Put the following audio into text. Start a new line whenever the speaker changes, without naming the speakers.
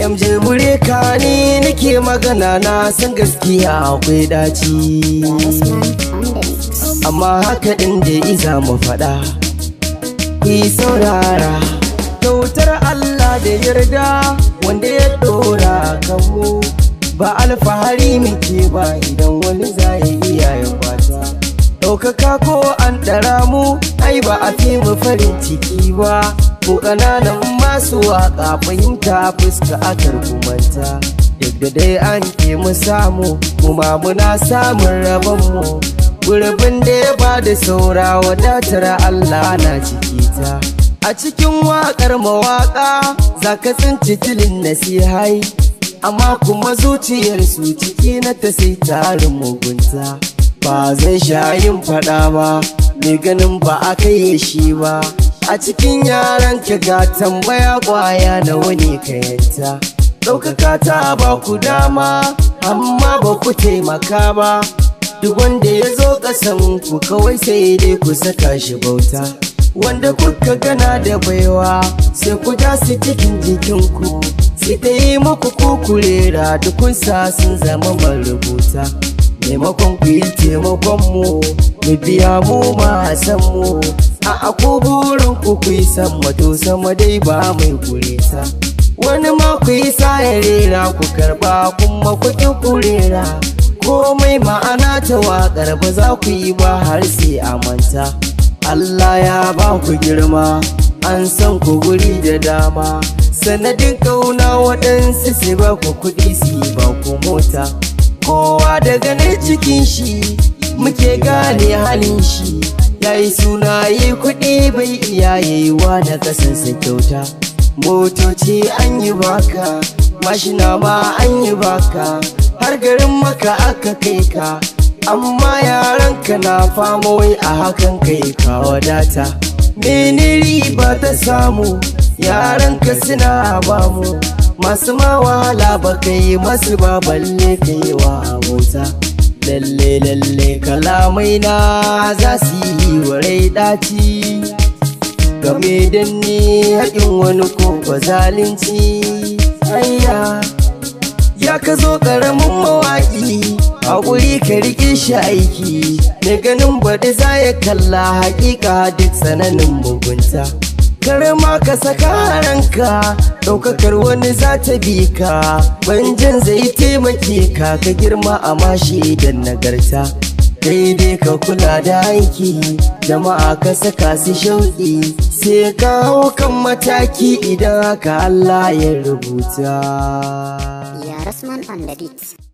MJ Bureka ni nake magana, na san gaskiya akwai daci, amma haka din da iza mu faɗa. Ku saurara, kyautar Allah da yarda wanda ya dora kanmu, ba alfahari muke ba idan wani zai iya ya kwata. Ɗaukaka ko an ɗara mu, ai ba a fi mu farin ciki ba. Ko ƙananan masu waƙa fahimta fuska a karkumanta. Duk da dai an ke mu samu, mu ma muna samun rabonmu. Gurbin da ya ba da saura wadatar Allah na ciki ta. A cikin waƙar mawaƙa za ka tsinci tilin nasihai, amma kuma zuciyarsu ciki na ta sai tarin mugunta. Ba zai sha yin faɗa ba, mai ganin ba a kai shi ba. A cikin yaran ka ga tambaya kwaya na wani kayanta. Ɗaukaka ta ba ku dama, amma ba ku taimaka ba. Duk wanda ya zo ƙasan ku kawai sai dai ku saka shi bauta. Wanda kuka gana da baiwa sai ku ja su cikin jikinku, sai ta yi muku kukurera dukun sa sun zama marubuta. Maimakon ku yi taimakon mu biya mu san mu, a ku burin ku yi sama to sama dai ba mai kureta. Wani ma ku yi sa ya rera ku karba kuma ku ƙi kurera, komai ma'ana ta waƙar ba za ku yi ba har sai a manta. Allah ya ba ku girma, an san ku guri da dama, sanadin ƙauna waɗansu su ba ku kuɗi su ba ku mota. Kowa daga ne cikin shi muke gane halin shi, yayi suna yi kuɗi bai iya yayiwa na kasansa kyauta. Motoci an yi baka, mashina ma an yi baka, har garin maka aka kai ka, amma yaranka na fama wai a hakan kai ka wadata. Mene riba ta samu yaranka suna bamu, masu ma wahala ba kai masu ba balle kai wa abota. Lalle lalle kalamai na za su yi wa rai ɗaci, game da ni haƙin wani ko ba zalunci. Ayya ya ka zo ƙaramin mawaƙi, a guri ka riƙe shi aiki, mai ganin baɗi za ya kalla haƙiƙa duk tsananin mugunta. Karama ka saka ranka, ɗaukakar wani za ta bi ka, banjan zai taimake ka ka girma a mashi don nagarta. Kai dai ka kula da aiki, jama'a ka saka su shauƙi, sai ka hau kan mataki idan haka Allah ya rubuta.
Ya Rasman on the beat.